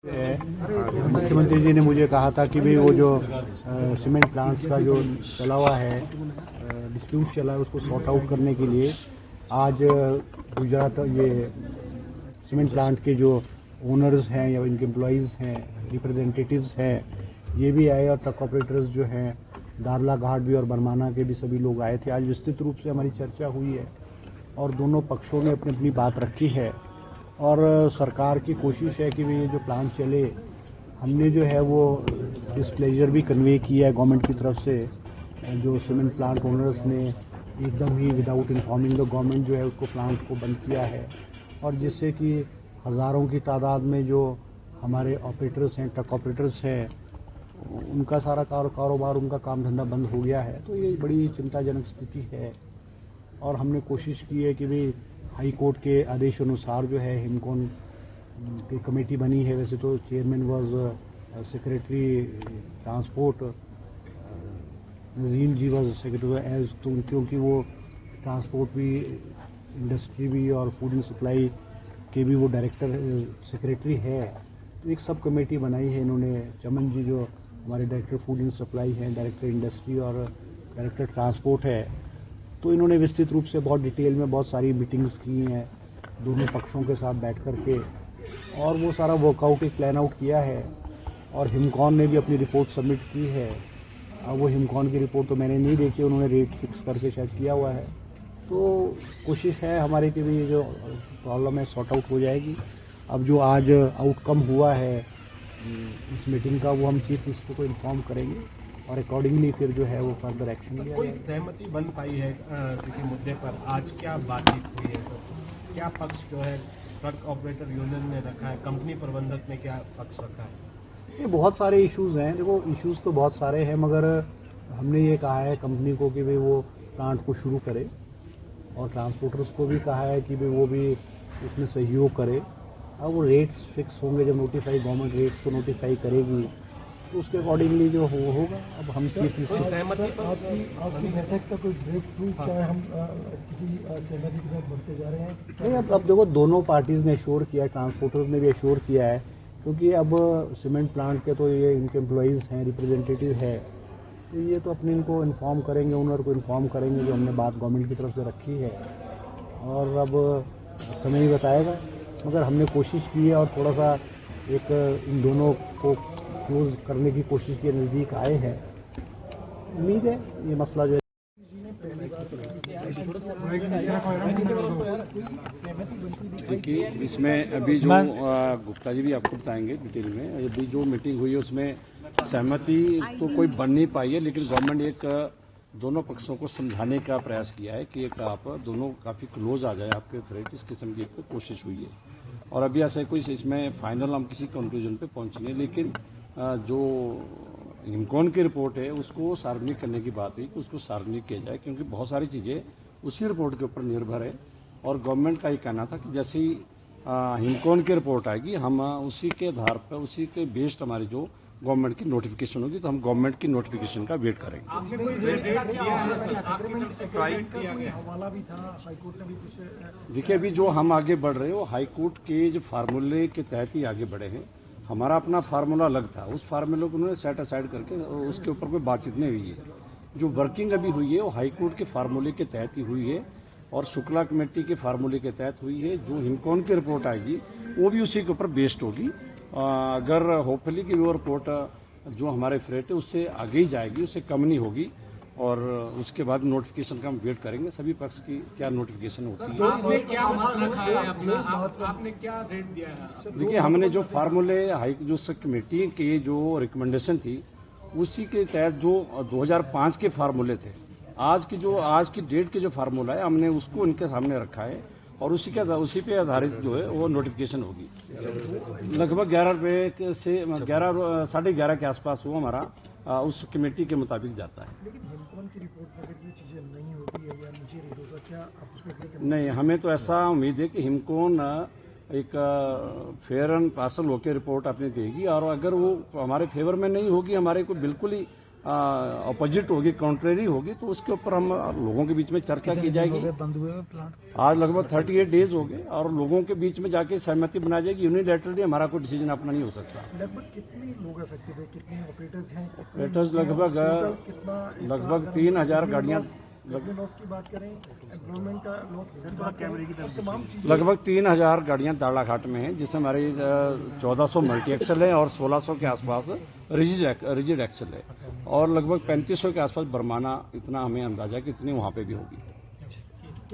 मुख्यमंत्री जी ने मुझे कहा था कि भाई वो जो सीमेंट प्लांट्स का जो चला हुआ है डिस्प्यूट चला है उसको सॉर्ट आउट करने के लिए आज गुजरात ये सीमेंट प्लांट के जो ओनर्स हैं या इनके एम्प्लॉयज़ हैं रिप्रेजेंटेटिव्स हैं ये भी आए और ट्रक ऑपरेटर्स जो हैं दारला घाट भी और बरमाना के भी सभी लोग आए थे। आज विस्तृत रूप से हमारी चर्चा हुई है और दोनों पक्षों ने अपनी अपनी बात रखी है और सरकार की कोशिश है कि ये जो प्लान चले। हमने जो है वो डिस्प्लेजर भी कन्वे किया है गवर्नमेंट की तरफ से। जो सीमेंट प्लांट ओनर्स ने एकदम ही विदाउट इन्फॉर्मिंग द गवर्नमेंट जो है उसको प्लांट को बंद किया है और जिससे कि हज़ारों की तादाद में जो हमारे ऑपरेटर्स हैं ट्रक ऑपरेटर्स हैं उनका सारा कारोबार उनका काम धंधा बंद हो गया है। तो ये बड़ी चिंताजनक स्थिति है और हमने कोशिश की है कि भाई हाई कोर्ट के आदेश अनुसार जो है हिमकॉन की कमेटी बनी है। वैसे तो chairman was secretary transport, Najeem ji was secretary as, तो क्योंकि वो ट्रांसपोर्ट भी इंडस्ट्री भी और फूड एंड सप्लाई के भी वो डायरेक्टर सेक्रेटरी है। तो एक सब कमेटी बनाई है इन्होंने। चमन जी जो हमारे डायरेक्टर फूड एंड सप्लाई हैं, डायरेक्टर इंडस्ट्री और डायरेक्टर ट्रांसपोर्ट है, तो इन्होंने विस्तृत रूप से बहुत डिटेल में बहुत सारी मीटिंग्स की हैं दोनों पक्षों के साथ बैठ कर के और वो सारा वर्कआउट एक प्लान आउट किया है और हिमकॉन ने भी अपनी रिपोर्ट सबमिट की है। अब वो हिमकॉन की रिपोर्ट तो मैंने नहीं देखी, उन्होंने रेट फिक्स करके शायद किया हुआ है। तो कोशिश है हमारे कि भी जो प्रॉब्लम है सॉर्ट आउट हो जाएगी। अब जो आज आउटकम हुआ है इस मीटिंग का वो हम चीफ मिनिस्टर को इन्फॉर्म करेंगे और अकॉर्डिंगली फिर जो है वो फर्दर एक्शन लिया कोई सहमति बन पाई है किसी मुद्दे पर? आज क्या बातचीत हुई है सर? क्या पक्ष जो है ट्रक ऑपरेटर यूनियन ने रखा है, कंपनी प्रबंधक ने क्या पक्ष रखा है? ये बहुत सारे इश्यूज हैं। देखो इश्यूज तो बहुत सारे हैं मगर हमने ये कहा है कंपनी को कि भाई वो प्लांट को शुरू करे और ट्रांसपोर्टर्स को भी कहा है कि भाई वो भी उसमें सहयोग करे। अब वो रेट्स फिक्स होंगे जब नोटिफाई गवर्नमेंट रेट्स को नोटिफाई करेगी तो उसके अकॉर्डिंगली जो होगा। अब हम सहमति आज की बैठक का कोई ब्रेक थ्रू क्या हम किसी सहमति के साथ बढ़ते जा रहे हैं? नहीं, अब देखो दोनों पार्टीज ने एश्योर किया, ट्रांसपोर्टर्स ने भी एश्योर किया है क्योंकि अब सीमेंट प्लांट के तो ये इनके एम्प्लॉयज़ हैं, रिप्रेजेंटेटिव है, तो ये तो अपने इनको इन्फॉर्म करेंगे, ओनर को इन्फॉर्म करेंगे जो हमने बात गवर्नमेंट की तरफ से रखी है और अब समय ही बताएगा। मगर हमने कोशिश की है और थोड़ा सा एक इन दोनों को क्लोज करने की कोशिश की, नज़दीक आए हैं। उम्मीद है ये मसला जो है देखिए इसमें अभी जो गुप्ता जी भी आपको बताएंगे डिटेल में। अभी जो मीटिंग हुई है उसमें सहमति तो कोई बन नहीं पाई है, लेकिन गवर्नमेंट एक दोनों पक्षों को समझाने का प्रयास किया है कि एक आप दोनों काफ़ी क्लोज आ जाए आपके फ्रेट, इस किस्म की एक कोशिश हुई है। और अभी ऐसा कोई इसमें फाइनल हम किसी कंक्लूजन पे पहुंचेंगे, लेकिन जो हिमकॉन की रिपोर्ट है उसको सार्वजनिक करने की बात हुई कि उसको सार्वजनिक किया जाए क्योंकि बहुत सारी चीज़ें उसी रिपोर्ट के ऊपर निर्भर है। और गवर्नमेंट का ये कहना था कि जैसे ही हिमकॉन की रिपोर्ट आएगी हम उसी के आधार पर उसी के बेस्ड हमारी जो गवर्नमेंट की नोटिफिकेशन होगी तो हम गवर्नमेंट की नोटिफिकेशन का वेट करेंगे। देखिए अभी जो हम आगे बढ़ रहे हो हाईकोर्ट के जो फार्मूले के तहत ही आगे बढ़े हैं। हमारा अपना फार्मूला अलग था, उस फार्मूले को उन्होंने सेट असाइड करके उसके ऊपर कोई बातचीत नहीं हुई है। जो वर्किंग अभी हुई है वो हाईकोर्ट के फार्मूले के तहत ही हुई है और शुक्ला कमेटी के फार्मूले के तहत हुई है। जो हिमकॉन की रिपोर्ट आएगी वो भी उसी के ऊपर बेस्ड होगी। अगर होपफुली कि वो रिपोर्ट जो हमारे फ्रेट है उससे आगे ही जाएगी, उससे कम नहीं होगी और उसके बाद नोटिफिकेशन का हम वेट करेंगे सभी पक्ष की क्या नोटिफिकेशन होती है। आपने क्या रेट दिया है? देखिए हमने जो फार्मूले हाई जो कमेटी की जो रिकमेंडेशन थी उसी के तहत जो 2005 के फार्मूले थे, आज की डेट के जो फार्मूला है हमने उसको इनके सामने रखा है और उसी पे आधारित जो है वो नोटिफिकेशन होगी। लगभग 11 रुपये से 11:30 के आसपास वो हमारा उस कमेटी के मुताबिक जाता है। लेकिन हिमकॉन की रिपोर्ट में अगर ये चीजें नहीं होती है या नीचे रेट होता, क्या आप उसमें नहीं, हमें तो ऐसा उम्मीद है कि हिमकॉन एक फेयर एंड पार्सल होकर रिपोर्ट अपनी देगी और अगर वो हमारे फेवर में नहीं होगी, हमारे को बिल्कुल ही अपोजिट होगी, कॉन्ट्रेरी होगी, तो उसके ऊपर हम लोगों के बीच में चर्चा की जाएगी। बंद हुए प्लांट आज लगभग 38 डेज हो गए और लोगों के बीच में जाके सहमति बनाई जाएगी। यूनिलैटरली हमारा कोई डिसीजन अपना नहीं हो सकता। लगभग कितने लोग इफेक्टिव है, कितने ऑपरेटर्स हैं, ऑपरेटर्स लगभग 3000 गाड़ियां, लॉस की बात करें, एम्प्लॉयमेंट लॉस की बात करें, तमाम चीजें लगभग 3000 गाड़ियां दाड़ाघाट में हैं, जिसमें हमारी 1400 मल्टी एक्सल है और 1600 के आसपास रिजिड एक्सल है और लगभग 3500 के आसपास बरमाना, इतना हमें अंदाजा कि इतनी वहां पे भी होगी।